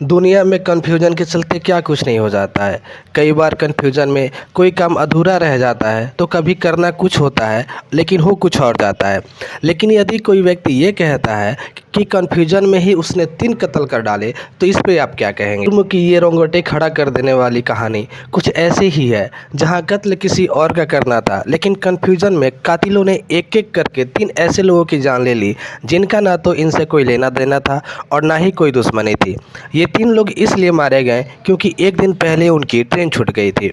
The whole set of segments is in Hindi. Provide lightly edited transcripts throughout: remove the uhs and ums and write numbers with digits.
दुनिया में कन्फ्यूजन के चलते क्या कुछ नहीं हो जाता है। कई बार कन्फ्यूजन में कोई काम अधूरा रह जाता है तो कभी करना कुछ होता है लेकिन हो कुछ और जाता है। लेकिन यदि कोई व्यक्ति ये कहता है कि कन्फ्यूजन में ही उसने 3 कत्ल कर डाले तो इस पे आप क्या कहेंगे। जुर्म की ये रोंगटे खड़ा कर देने वाली कहानी कुछ ऐसे ही है जहाँ कत्ल किसी और का करना था लेकिन कन्फ्यूजन में कातिलों ने एक एक करके 3 ऐसे लोगों की जान ले ली जिनका ना तो इनसे कोई लेना देना था और ना ही कोई दुश्मनी थी। ये 3 लोग इसलिए मारे गए क्योंकि एक दिन पहले उनकी ट्रेन छूट गई थी।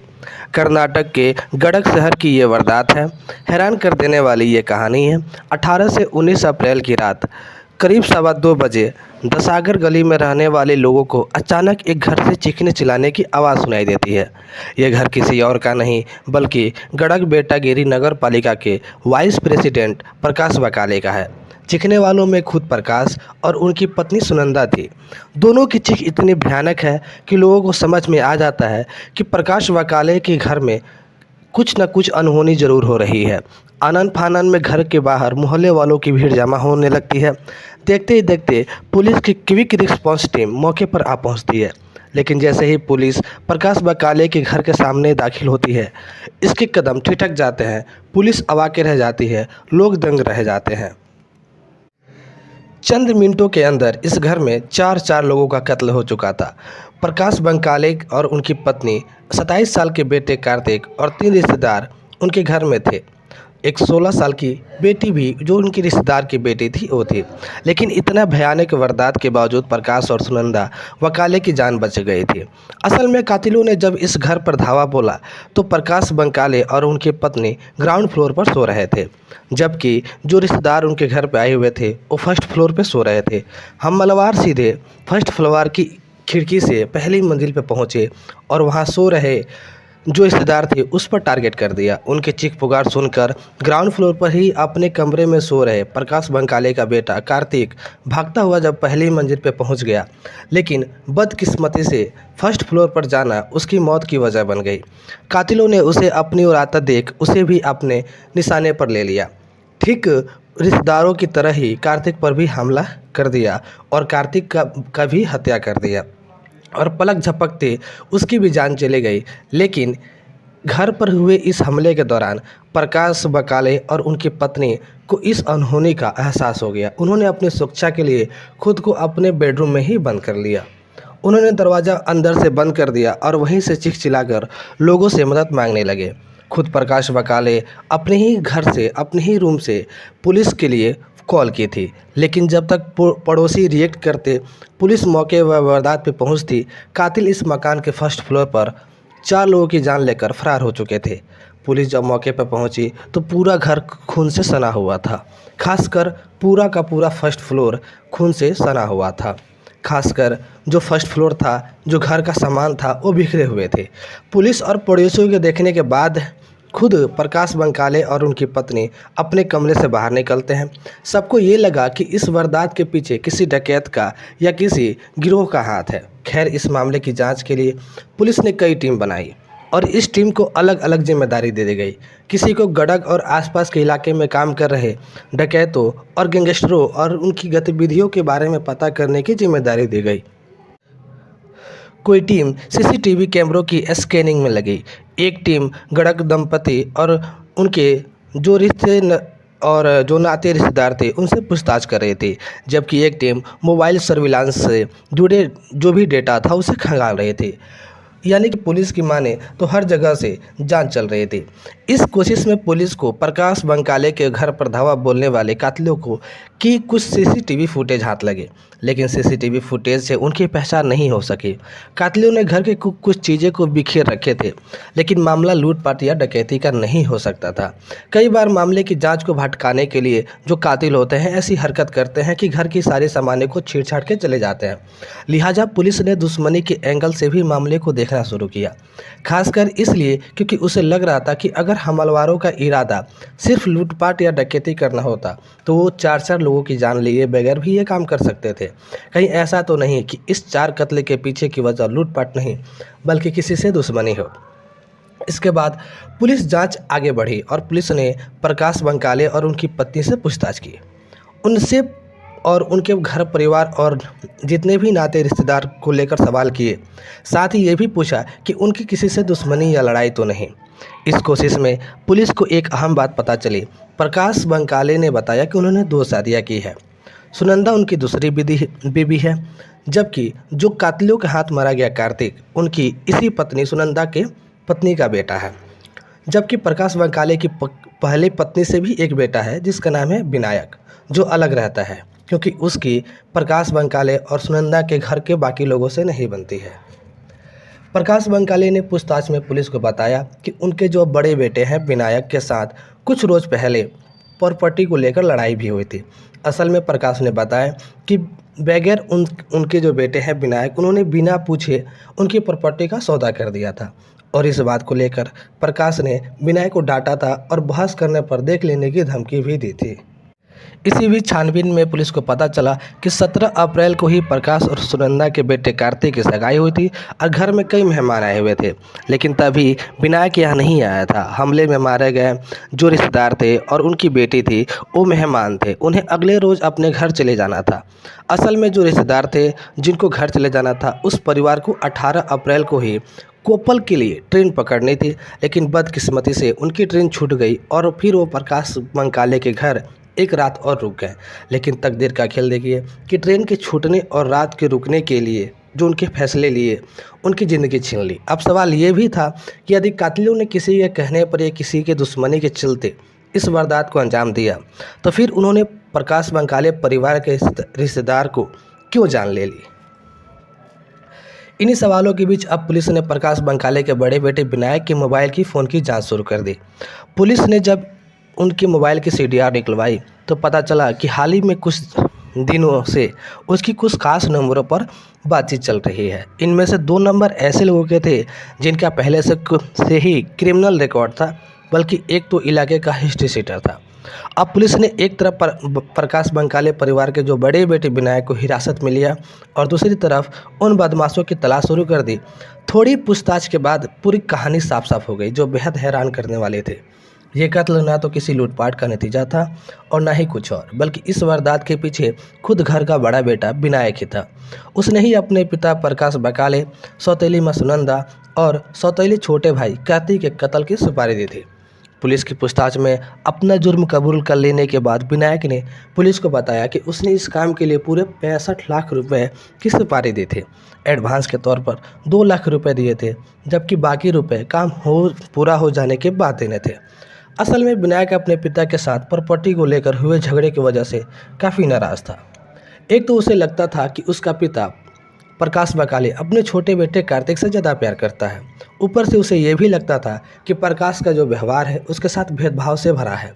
कर्नाटक के गडक शहर की ये वारदात है। हैरान कर देने वाली ये कहानी है। 18 से 19 अप्रैल की रात करीब 2:15 बजे दसागर गली में रहने वाले लोगों को अचानक एक घर से चीखने चिल्लाने की आवाज़ सुनाई देती है। यह घर किसी और का नहीं बल्कि गडक बेटागिरी नगर पालिका के वाइस प्रेसिडेंट प्रकाश बकाले का है। चीखने वालों में खुद प्रकाश और उनकी पत्नी सुनंदा थी। दोनों की चीख इतनी भयानक है कि लोगों को समझ में आ जाता है कि प्रकाश बकाले के घर में कुछ न कुछ अनहोनी ज़रूर हो रही है। आनन फानन में घर के बाहर मोहल्ले वालों की भीड़ जमा होने लगती है। देखते ही देखते पुलिस की क्विक रिस्पॉन्स टीम मौके पर आ पहुंचती है। लेकिन जैसे ही पुलिस प्रकाश बकाले के घर के सामने दाखिल होती है, इसके कदम ठिठक जाते हैं। पुलिस अवाक रह जाती है, लोग दंग रह जाते हैं। चंद मिनटों के अंदर इस घर में 4 लोगों का कत्ल हो चुका था। प्रकाश बकाले और उनकी पत्नी, 27 साल के बेटे कार्तिक और 3 रिश्तेदार उनके घर में थे। एक 16 साल की बेटी भी जो उनकी रिश्तेदार की बेटी थी वो थी। लेकिन इतना भयानक वारदात के बावजूद प्रकाश और सुनंदा बकाले की जान बच गई थी। असल में कातिलों ने जब इस घर पर धावा बोला तो प्रकाश बकाले और उनकी पत्नी ग्राउंड फ्लोर पर सो रहे थे, जबकि जो रिश्तेदार उनके घर पर आए हुए थे वो फर्स्ट फ्लोर पर सो रहे थे। हमलावर सीधे फर्स्ट फ्लोर की खिड़की से पहली मंजिल पर पहुँचे और वहाँ सो रहे जो रिश्तेदार थे उस पर टारगेट कर दिया। उनके चीख पुकार सुनकर ग्राउंड फ्लोर पर ही अपने कमरे में सो रहे प्रकाश बकाले का बेटा कार्तिक भागता हुआ जब पहली मंजिल पर पहुंच गया, लेकिन बदकिस्मती से फर्स्ट फ्लोर पर जाना उसकी मौत की वजह बन गई। कातिलों ने उसे अपनी ओर आता देख उसे भी अपने निशाने पर ले लिया। ठीक रिश्तेदारों की तरह ही कार्तिक पर भी हमला कर दिया और कार्तिक का भी हत्या कर दिया और पलक झपकते उसकी भी जान चली गई। लेकिन घर पर हुए इस हमले के दौरान प्रकाश बकाले और उनकी पत्नी को इस अनहोनी का एहसास हो गया। उन्होंने अपनी सुरक्षा के लिए खुद को अपने बेडरूम में ही बंद कर लिया। उन्होंने दरवाज़ा अंदर से बंद कर दिया और वहीं से चीख चिल्लाकर लोगों से मदद मांगने लगे। खुद प्रकाश बकाले अपने ही घर से, अपने ही रूम से पुलिस के लिए कॉल की थी, लेकिन जब तक पड़ोसी रिएक्ट करते पुलिस मौके व वारदात पर पहुंचती, कातिल इस मकान के फर्स्ट फ्लोर पर 4 लोगों की जान लेकर फरार हो चुके थे। पुलिस जब मौके पर पहुंची तो पूरा घर खून से सना हुआ था। खासकर पूरा का पूरा फर्स्ट फ्लोर खून से सना हुआ था। खासकर जो फर्स्ट फ्लोर था, जो घर का सामान था वो बिखरे हुए थे। पुलिस और पड़ोसियों के देखने के बाद खुद प्रकाश बकाले और उनकी पत्नी अपने कमरे से बाहर निकलते हैं। सबको ये लगा कि इस वारदात के पीछे किसी डकैत का या किसी गिरोह का हाथ है। खैर, इस मामले की जांच के लिए पुलिस ने कई टीम बनाई और इस टीम को अलग अलग जिम्मेदारी दे दी गई। किसी को गडक और आसपास के इलाके में काम कर रहे डकैतों और गैंगस्टरों और उनकी गतिविधियों के बारे में पता करने की जिम्मेदारी दी गई। कोई टीम सीसीटीवी कैमरों की स्कैनिंग में लगी। एक टीम गडक दंपति और उनके जो और जो नाते रिश्तेदार थे उनसे पूछताछ कर रही थी, जबकि एक टीम मोबाइल सर्विलांस से जुड़े जो भी डेटा था उसे खंगाल रहे थे। यानी कि पुलिस की माने तो हर जगह से जांच चल रही थी। इस कोशिश में पुलिस को प्रकाश बकाले के घर पर धावा बोलने वाले कातिलों को की कुछ सीसीटीवी फुटेज हाथ लगे, लेकिन सीसीटीवी फुटेज से उनकी पहचान नहीं हो सकी। कातिलों ने घर के कुछ चीज़ें को बिखेर रखे थे, लेकिन मामला लूटपाट या डकैती का नहीं हो सकता था। कई बार मामले की जांच को भटकाने के लिए जो कातिल होते हैं ऐसी हरकत करते हैं कि घर की सारी सामानों को छेड़-छाड़ के चले जाते हैं। लिहाजा पुलिस ने दुश्मनी के एंगल से भी मामले को देखना शुरू किया, खासकर इसलिए क्योंकि उसे लग रहा था कि अगर हमलावरों का इरादा सिर्फ लूटपाट या डकैती करना होता तो वो 4 लोगों की जान लिए बगैर भी ये काम कर सकते थे। कहीं ऐसा तो नहीं कि इस 4 कत्ल के पीछे की वजह लूटपाट नहीं बल्कि किसी से दुश्मनी हो। इसके बाद पुलिस जांच आगे बढ़ी और पुलिस ने प्रकाश बकाले और उनकी पत्नी से पूछताछ की। उनसे और उनके घर परिवार और जितने भी नाते रिश्तेदार को लेकर सवाल किए। साथ ही ये भी पूछा कि उनकी किसी से दुश्मनी या लड़ाई तो नहीं। इस कोशिश में पुलिस को एक अहम बात पता चली। प्रकाश बंकाले ने बताया कि उन्होंने 2 शादियाँ की है। सुनंदा उनकी दूसरी बीवी है, जबकि जो कातिलों के हाथ मारा गया कार्तिक उनकी इसी पत्नी सुनंदा के पत्नी का बेटा है। जबकि प्रकाश बंकाले की पहली पत्नी से भी एक बेटा है जिसका नाम है विनायक, जो अलग रहता है क्योंकि उसकी प्रकाश बंकाले और सुनंदा के घर के बाकी लोगों से नहीं बनती है। प्रकाश बंकाले ने पूछताछ में पुलिस को बताया कि उनके जो बड़े बेटे हैं विनायक के साथ कुछ रोज़ पहले प्रॉपर्टी को लेकर लड़ाई भी हुई थी। असल में प्रकाश ने बताया कि बगैर उनके जो बेटे हैं विनायक, उन्होंने बिना पूछे उनकी प्रॉपर्टी का सौदा कर दिया था और इस बात को लेकर प्रकाश ने विनायक को डांटा था और बहस करने पर देख लेने की धमकी भी दी थी। इसी बीच छानबीन में पुलिस को पता चला कि 17 अप्रैल को ही प्रकाश और सुनंदा के बेटे कार्तिक की सगाई हुई थी और घर में कई मेहमान आए हुए थे, लेकिन तभी विनायक यहाँ नहीं आया था। हमले में मारे गए जो रिश्तेदार थे और उनकी बेटी थी वो मेहमान थे, उन्हें अगले रोज़ अपने घर चले जाना था। असल में जो रिश्तेदार थे जिनको घर चले जाना था उस परिवार को 18 अप्रैल को ही कोपल के लिए ट्रेन पकड़नी थी, लेकिन बदकिस्मती से उनकी ट्रेन छूट गई और फिर वो प्रकाश बंकाले के घर एक रात और रुक गए। लेकिन तकदीर का खेल देखिए कि ट्रेन के छूटने और रात के रुकने के लिए जो उनके फैसले लिए उनकी ज़िंदगी छीन ली। अब सवाल ये भी था कि यदि कातिलों ने किसी के कहने पर या किसी के दुश्मनी के चलते इस वारदात को अंजाम दिया तो फिर उन्होंने प्रकाश बंकाले परिवार के रिश्तेदार को क्यों जान ले ली। इन्हीं सवालों के बीच अब पुलिस ने प्रकाश बंकाले के बड़े बेटे विनायक के मोबाइल की फ़ोन की जांच शुरू कर दी। पुलिस ने जब उनके मोबाइल की CDR निकलवाई तो पता चला कि हाल ही में कुछ दिनों से उसकी कुछ खास नंबरों पर बातचीत चल रही है। इनमें से 2 नंबर ऐसे लोगों के थे जिनका पहले से ही क्रिमिनल रिकॉर्ड था, बल्कि एक तो इलाके का हिस्ट्री शीटर था। अब पुलिस ने एक तरफ प्रकाश बंकाले परिवार के जो बड़े बेटे विनायक को हिरासत में लिया और दूसरी तरफ उन बदमाशों की तलाश शुरू कर दी। थोड़ी पूछताछ के बाद पूरी कहानी साफ साफ हो गई, जो बेहद हैरान करने वाले थे। ये कत्ल ना तो किसी लूटपाट का नतीजा था और ना ही कुछ और, बल्कि इस वारदात के पीछे खुद घर का बड़ा बेटा विनायक ही था। उसने ही अपने पिता प्रकाश बंकाले, सौतेली मां सुनंदा और सौतेली छोटे भाई कार्तिक के कत्ल की सुपारी दी थी। पुलिस की पूछताछ में अपना जुर्म कबूल कर लेने के बाद विनायक ने पुलिस को बताया कि उसने इस काम के लिए पूरे 65 लाख रुपए की सुपारी दी थी। एडवांस के तौर पर 2 लाख रुपए दिए थे, जबकि बाकी रुपए काम पूरा हो जाने के बाद देने थे। असल में विनायक अपने पिता के साथ प्रॉपर्टी को लेकर हुए झगड़े की वजह से काफ़ी नाराज़ था। एक तो उसे लगता था कि उसका पिता प्रकाश बंकाले अपने छोटे बेटे कार्तिक से ज़्यादा प्यार करता है। ऊपर से उसे यह भी लगता था कि प्रकाश का जो व्यवहार है उसके साथ भेदभाव से भरा है।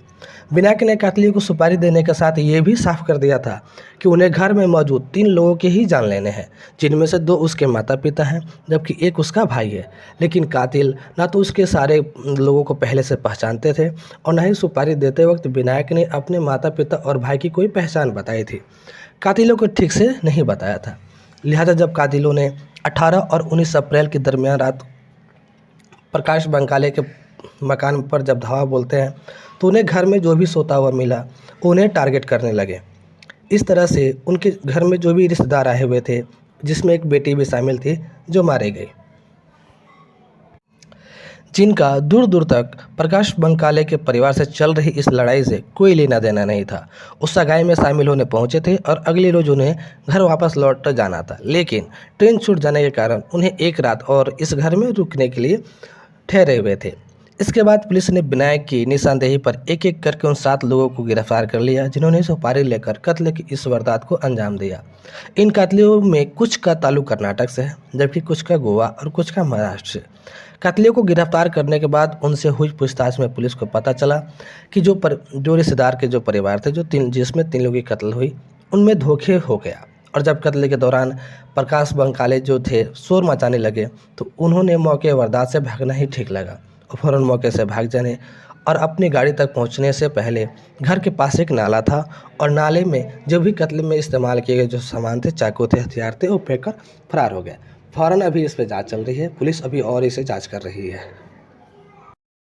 विनायक ने कातिलों को सुपारी देने के साथ ये भी साफ कर दिया था कि उन्हें घर में मौजूद 3 लोगों के ही जान लेने हैं, जिनमें से 2 उसके माता पिता हैं जबकि एक उसका भाई है। लेकिन कातिल ना तो उसके सारे लोगों को पहले से पहचानते थे और ना ही सुपारी देते वक्त विनायक ने अपने माता पिता और भाई की कोई पहचान बताई थी। कातिलों को ठीक से नहीं बताया था। लिहाजा जब कातिलों ने 18 और 19 अप्रैल के दरमियान रात प्रकाश बंकाले के मकान पर जब धावा बोलते हैं तो उन्हें घर में जो भी सोता हुआ मिला उन्हें टारगेट करने लगे। इस तरह से उनके घर में जो भी रिश्तेदार आए हुए थे, जिसमें एक बेटी भी शामिल थी, जो मारे गए, जिनका दूर दूर तक प्रकाश बंकाले के परिवार से चल रही इस लड़ाई से कोई लेना देना नहीं था। उस सगाई में शामिल होने पहुंचे थे और अगले रोज उन्हें घर वापस लौट जाना था, लेकिन ट्रेन छूट जाने के कारण उन्हें एक रात और इस घर में रुकने के लिए ठहरे हुए थे। इसके बाद पुलिस ने विनायक की निशानदेही पर एक एक करके उन 7 लोगों को गिरफ्तार कर लिया जिन्होंने सुपारी लेकर कत्ल की इस वारदात को अंजाम दिया। इन कातिलों में कुछ का ताल्लुक कर्नाटक से है, जबकि कुछ का गोवा और कुछ का महाराष्ट्र से। कातिलों को गिरफ्तार करने के बाद उनसे हुई पूछताछ में पुलिस को पता चला कि जो रिश्तेदार के जो परिवार थे, जिसमें 3 लोगों की कत्ल हुई, उनमें धोखे हो गया। और जब कत्ल के दौरान प्रकाश बंकाले जो थे शोर मचाने लगे तो उन्होंने मौके वारदात से भागना ही ठीक लगा और फ़ौरन मौके से भाग जाने और अपनी गाड़ी तक पहुंचने से पहले घर के पास एक नाला था और नाले में जो भी कत्ल में इस्तेमाल किए गए जो सामान थे, चाकू थे, हथियार थे, वो फेंक कर फरार हो गए। फ़ौरन अभी इस पर जाँच चल रही है। पुलिस अभी और इसे जाँच कर रही है।